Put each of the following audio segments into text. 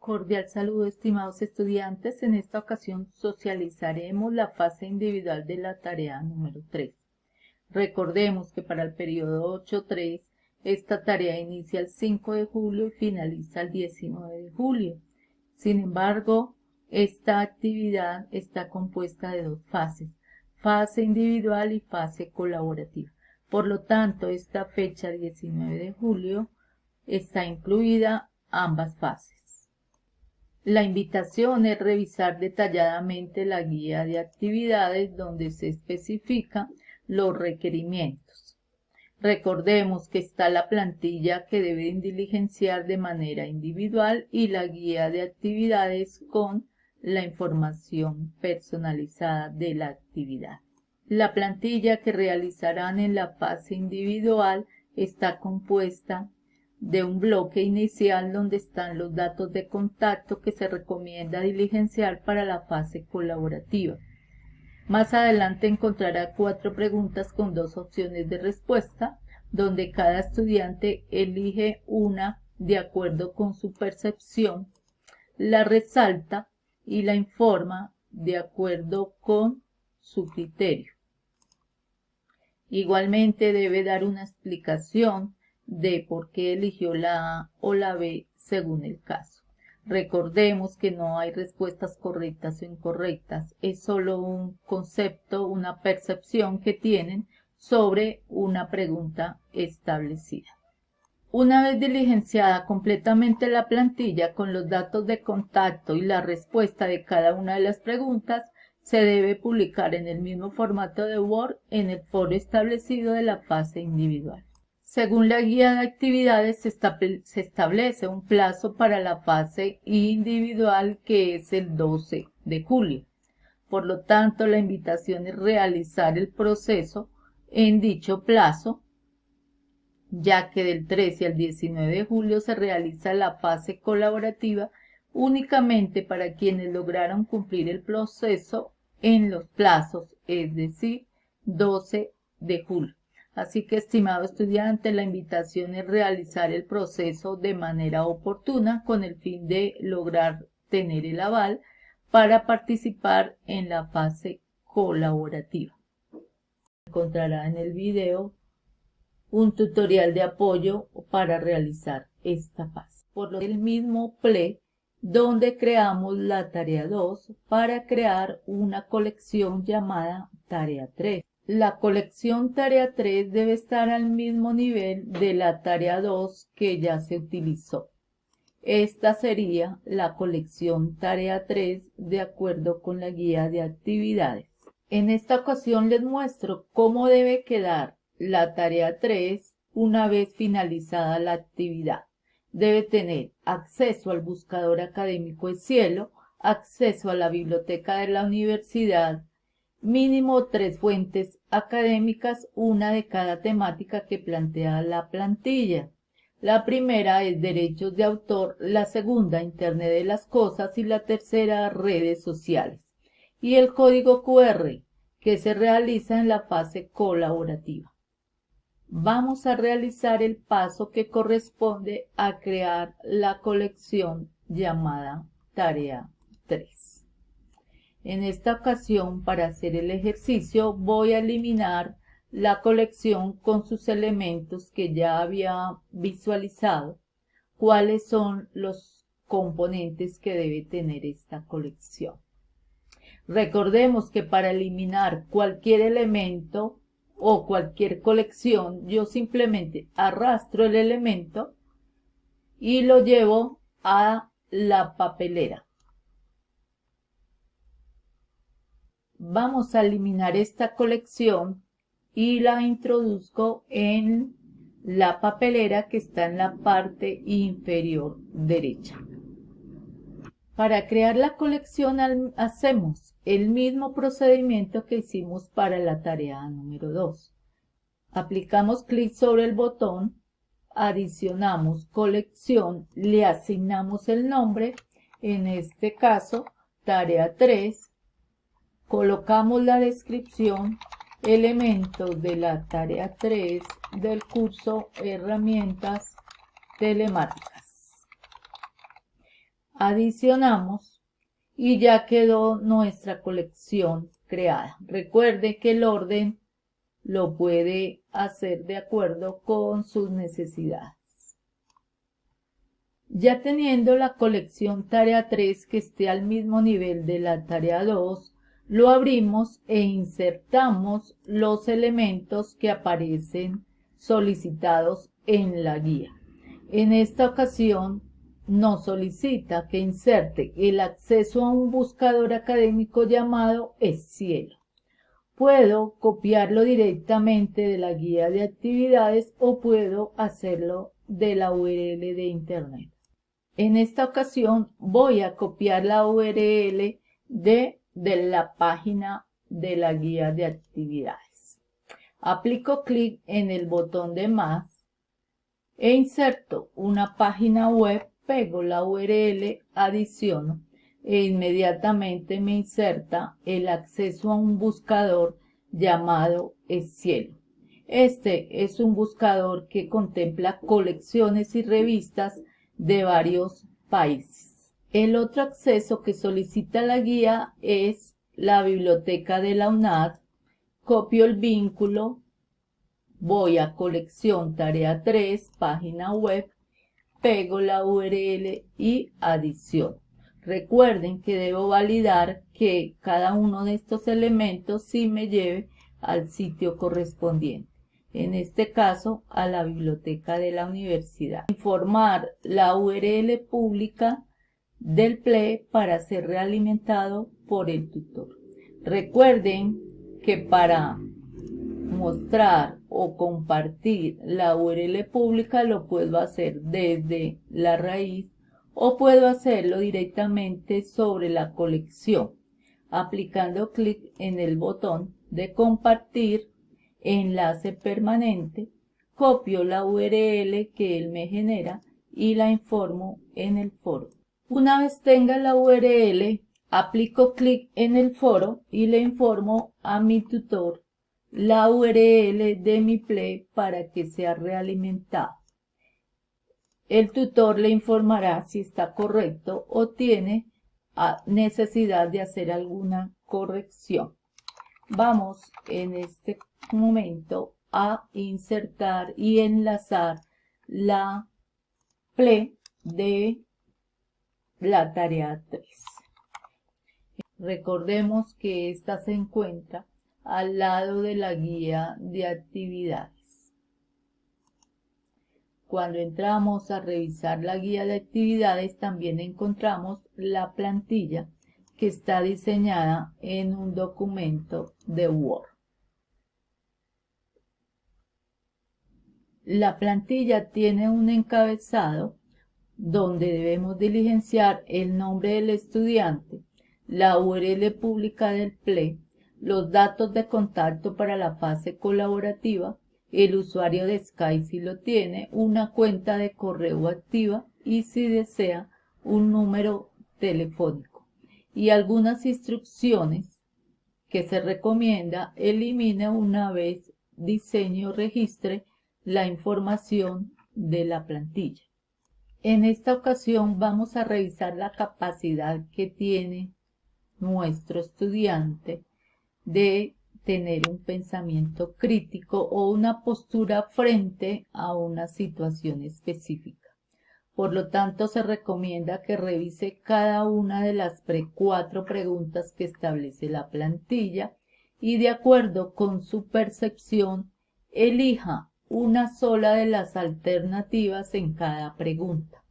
Cordial saludo, estimados estudiantes. En esta ocasión socializaremos la fase individual de la tarea número 3. Recordemos que para el periodo 8.3 esta tarea inicia el 5 de julio y finaliza el 19 de julio. Sin embargo, esta actividad está compuesta de dos fases, fase individual y fase colaborativa. Por lo tanto, esta fecha 19 de julio está incluida ambas fases. La invitación es revisar detalladamente la guía de actividades donde se especifican los requerimientos. Recordemos que está la plantilla que deben diligenciar de manera individual y la guía de actividades con la información personalizada de la actividad. La plantilla que realizarán en la fase individual está compuesta de un bloque inicial donde están los datos de contacto que se recomienda diligenciar para la fase colaborativa. Más adelante encontrará 4 preguntas con 2 opciones de respuesta, donde cada estudiante elige una de acuerdo con su percepción, la resalta y la informa de acuerdo con su criterio. Igualmente debe dar una explicación de por qué eligió la A o la B según el caso. Recordemos que no hay respuestas correctas o incorrectas, es solo un concepto, una percepción que tienen sobre una pregunta establecida. Una vez diligenciada completamente la plantilla con los datos de contacto y la respuesta de cada una de las preguntas, se debe publicar en el mismo formato de Word en el foro establecido de la fase individual. Según la guía de actividades, se establece un plazo para la fase individual que es el 12 de julio. Por lo tanto, la invitación es realizar el proceso en dicho plazo, ya que del 13 al 19 de julio se realiza la fase colaborativa únicamente para quienes lograron cumplir el proceso en los plazos, es decir, 12 de julio. Así que, estimado estudiante, la invitación es realizar el proceso de manera oportuna con el fin de lograr tener el aval para participar en la fase colaborativa. Encontrará en el video un tutorial de apoyo para realizar esta fase. Por lo el mismo PLE, donde creamos la tarea 2 para crear una colección llamada tarea 3. La colección tarea 3 debe estar al mismo nivel de la tarea 2 que ya se utilizó. Esta sería la colección tarea 3 de acuerdo con la guía de actividades. En esta ocasión les muestro cómo debe quedar la tarea 3 una vez finalizada la actividad. Debe tener acceso al buscador académico Cielo, acceso a la biblioteca de la universidad, mínimo 3 fuentes académicas, una de cada temática que plantea la plantilla. La primera es derechos de autor, la segunda Internet de las cosas y la tercera redes sociales. Y el código QR que se realiza en la fase colaborativa. Vamos a realizar el paso que corresponde a crear la colección llamada tarea 3. En esta ocasión, para hacer el ejercicio, voy a eliminar la colección con sus elementos que ya había visualizado. ¿Cuáles son los componentes que debe tener esta colección? Recordemos que para eliminar cualquier elemento o cualquier colección, yo simplemente arrastro el elemento y lo llevo a la papelera. Vamos a eliminar esta colección y la introduzco en la papelera que está en la parte inferior derecha. Para crear la colección hacemos el mismo procedimiento que hicimos para la tarea número 2. Aplicamos clic sobre el botón, adicionamos colección, le asignamos el nombre, en este caso tarea 3, colocamos la descripción, elementos de la tarea 3 del curso Herramientas Telemáticas. Adicionamos y ya quedó nuestra colección creada. Recuerde que el orden lo puede hacer de acuerdo con sus necesidades. Ya teniendo la colección tarea 3 que esté al mismo nivel de la tarea 2, lo abrimos e insertamos los elementos que aparecen solicitados en la guía. En esta ocasión nos solicita que inserte el acceso a un buscador académico llamado Cielo. Puedo copiarlo directamente de la guía de actividades o puedo hacerlo de la URL de internet. En esta ocasión voy a copiar la URL de la página de la guía de actividades. Aplico clic en el botón de más e inserto una página web, pego la URL, adiciono e inmediatamente me inserta el acceso a un buscador llamado Cielo. Este es un buscador que contempla colecciones y revistas de varios países. El otro acceso que solicita la guía es la biblioteca de la UNAD. Copio el vínculo, voy a colección tarea 3, página web, pego la URL y adiciono. Recuerden que debo validar que cada uno de estos elementos sí me lleve al sitio correspondiente. En este caso, a la biblioteca de la universidad. Informar la URL pública del PLE para ser realimentado por el tutor. Recuerden que para mostrar o compartir la URL pública lo puedo hacer desde la raíz o puedo hacerlo directamente sobre la colección, aplicando clic en el botón de compartir, enlace permanente, copio la URL que él me genera y la informo en el foro. Una vez tenga la URL, aplico clic en el foro y le informo a mi tutor la URL de mi PLE para que sea realimentado. El tutor le informará si está correcto o tiene necesidad de hacer alguna corrección. Vamos en este momento a insertar y enlazar la PLE de la tarea 3. Recordemos que esta se encuentra al lado de la guía de actividades. Cuando entramos a revisar la guía de actividades, también encontramos la plantilla que está diseñada en un documento de Word. La plantilla tiene un encabezado donde debemos diligenciar el nombre del estudiante, la URL pública del PLE, los datos de contacto para la fase colaborativa, el usuario de Skype si lo tiene, una cuenta de correo activa y si desea un número telefónico y algunas instrucciones que se recomienda elimine una vez diseñe o registre la información de la plantilla. En esta ocasión vamos a revisar la capacidad que tiene nuestro estudiante de tener un pensamiento crítico o una postura frente a una situación específica. Por lo tanto, se recomienda que revise cada una de las 4 preguntas que establece la plantilla y de acuerdo con su percepción, elija una sola de las alternativas en cada pregunta.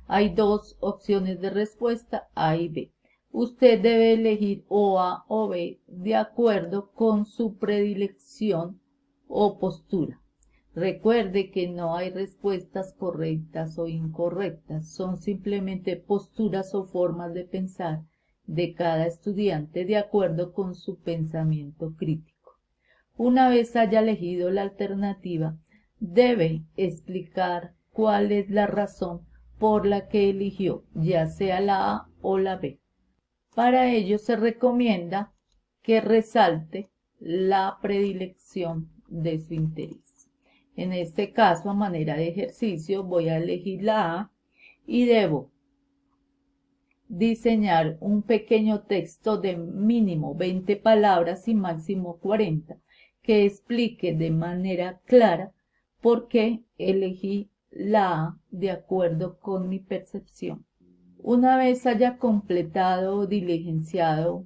Hay 2 opciones de respuesta, A y B. Usted debe elegir o A o B de acuerdo con su predilección o postura. Recuerde que no hay respuestas correctas o incorrectas, son simplemente posturas o formas de pensar de cada estudiante de acuerdo con su pensamiento crítico. Una vez haya elegido la alternativa, debe explicar cuál es la razón por la que eligió, ya sea la A o la B. Para ello se recomienda que resalte la predilección de su interés. En este caso, a manera de ejercicio, voy a elegir la A y debo diseñar un pequeño texto de mínimo 20 palabras y máximo 40, que explique de manera clara por qué elegí la A de acuerdo con mi percepción. Una vez haya completado o diligenciado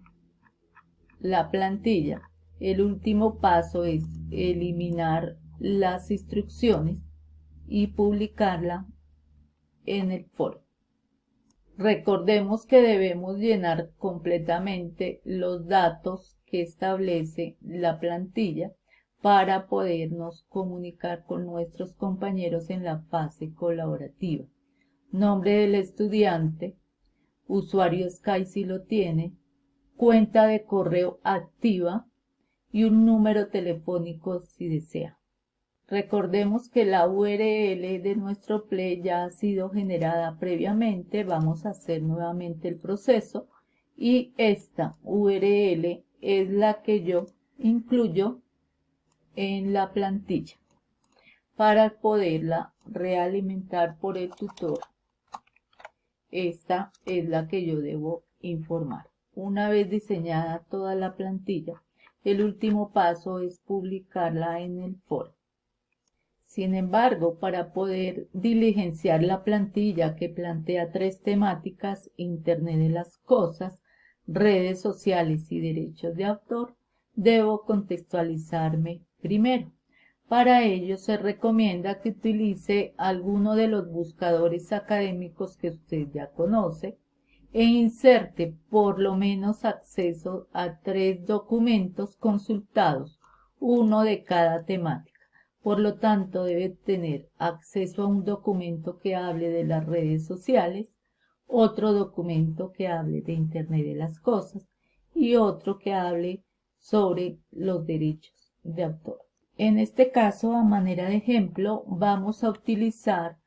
la plantilla, el último paso es eliminar las instrucciones y publicarla en el foro. Recordemos que debemos llenar completamente los datos que establece la plantilla para podernos comunicar con nuestros compañeros en la fase colaborativa. Nombre del estudiante, usuario Sky si lo tiene, cuenta de correo activa y un número telefónico si desea. Recordemos que la URL de nuestro Play ya ha sido generada previamente. Vamos a hacer nuevamente el proceso y esta URL es la que yo incluyo en la plantilla para poderla realimentar por el tutor. Esta es la que yo debo informar. Una vez diseñada toda la plantilla, el último paso es publicarla en el foro. Sin embargo, para poder diligenciar la plantilla que plantea 3 temáticas, Internet de las Cosas, redes sociales y derechos de autor, debo contextualizarme primero. Para ello se recomienda que utilice alguno de los buscadores académicos que usted ya conoce e inserte por lo menos acceso a 3 documentos consultados, uno de cada temática. Por lo tanto, debe tener acceso a un documento que hable de las redes sociales, otro documento que hable de Internet de las Cosas y otro que hable sobre los derechos de autor. En este caso, a manera de ejemplo, vamos a utilizar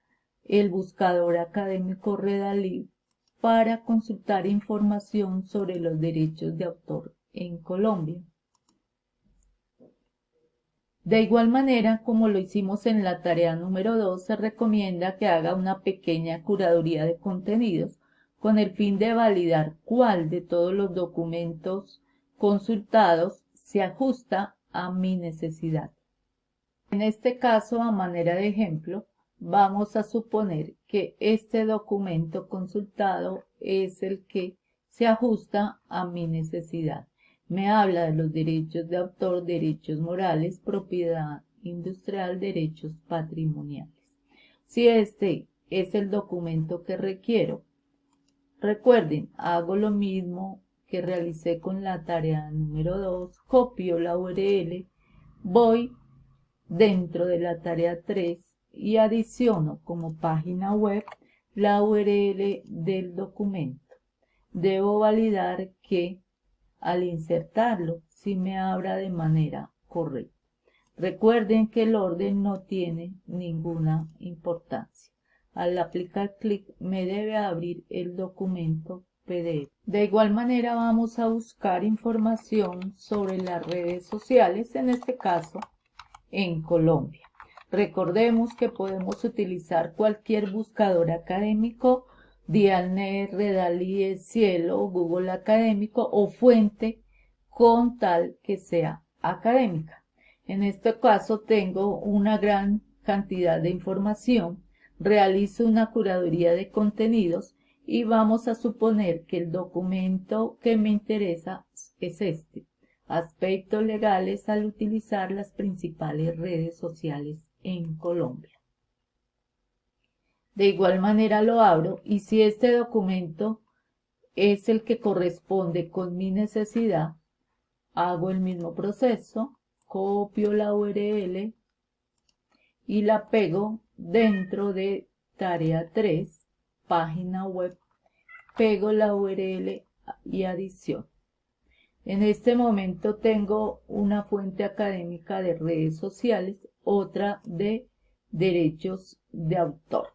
el buscador académico Redalyt para consultar información sobre los derechos de autor en Colombia. De igual manera, como lo hicimos en la tarea número 2, se recomienda que haga una pequeña curaduría de contenidos con el fin de validar cuál de todos los documentos consultados se ajusta a mi necesidad. En este caso, a manera de ejemplo, vamos a suponer que este documento consultado es el que se ajusta a mi necesidad. Me habla de los derechos de autor, derechos morales, propiedad industrial, derechos patrimoniales. Si este es el documento que requiero, recuerden, hago lo mismo que realicé con la tarea número 2, copio la URL, voy dentro de la tarea 3 y adiciono como página web la URL del documento. Debo validar que al insertarlo, si me abra de manera correcta. Recuerden que el orden no tiene ninguna importancia. Al aplicar clic me debe abrir el documento PDF. De igual manera vamos a buscar información sobre las redes sociales, en este caso en Colombia. Recordemos que podemos utilizar cualquier buscador académico, Dialnet, Redalyt, Cielo, Google Académico o fuente con tal que sea académica. En este caso tengo una gran cantidad de información, realizo una curaduría de contenidos y vamos a suponer que el documento que me interesa es este: aspectos legales al utilizar las principales redes sociales en Colombia. De igual manera lo abro y si este documento es el que corresponde con mi necesidad, hago el mismo proceso, copio la URL y la pego dentro de tarea 3, página web, pego la URL y adiciono. En este momento tengo una fuente académica de redes sociales, otra de derechos de autor.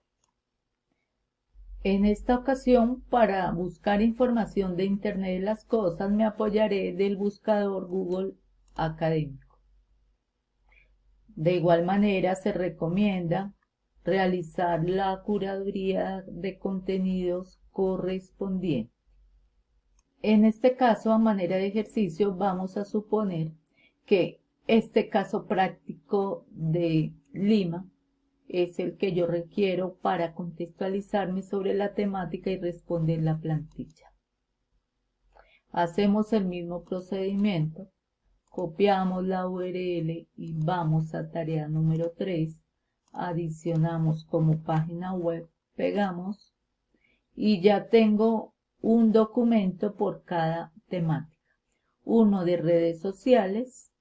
En esta ocasión, para buscar información de Internet de las Cosas, me apoyaré del buscador Google Académico. De igual manera, se recomienda realizar la curaduría de contenidos correspondiente. En este caso, a manera de ejercicio, vamos a suponer que este caso práctico de Lima es el que yo requiero para contextualizarme sobre la temática y responder la plantilla. Hacemos el mismo procedimiento, copiamos la URL y vamos a tarea número 3, adicionamos como página web, pegamos y ya tengo un documento por cada temática, uno de redes sociales,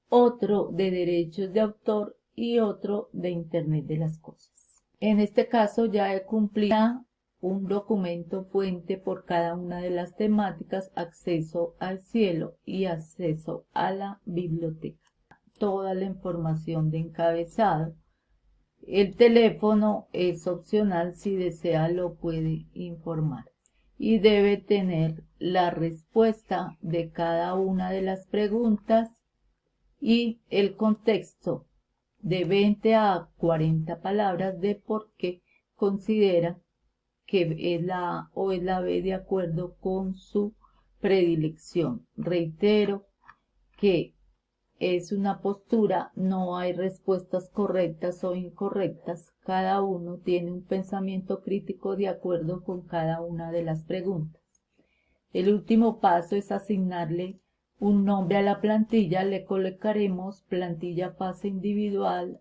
otro de derechos de autor y otro de Internet de las cosas. En este caso ya he cumplido un documento fuente por cada una de las temáticas, acceso al cielo y acceso a la biblioteca. Toda la información de encabezado. El teléfono es opcional, si desea lo puede informar. Y debe tener la respuesta de cada una de las preguntas y el contexto de 20 a 40 palabras de por qué considera que es la A o es la B de acuerdo con su predilección. Reitero que es una postura, no hay respuestas correctas o incorrectas, cada uno tiene un pensamiento crítico de acuerdo con cada una de las preguntas. El último paso es asignarle un nombre a la plantilla, le colocaremos plantilla fase individual,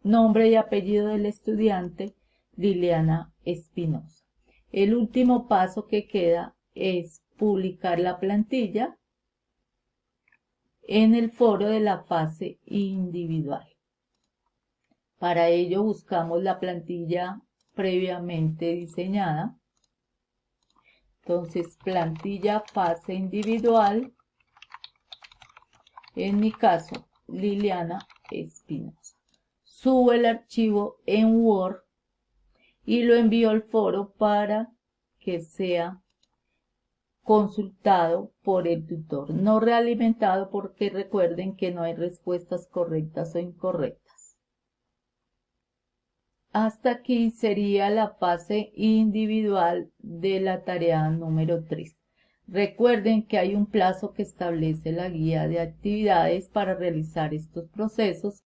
nombre y apellido del estudiante, Liliana Espinosa. El último paso que queda es publicar la plantilla en el foro de la fase individual. Para ello buscamos la plantilla previamente diseñada. Entonces, plantilla fase individual, en mi caso, Liliana Espinosa. Subo el archivo en Word y lo envío al foro para que sea consultado por el tutor, no realimentado, porque recuerden que no hay respuestas correctas o incorrectas. Hasta aquí sería la fase individual de la tarea número 3. Recuerden que hay un plazo que establece la guía de actividades para realizar estos procesos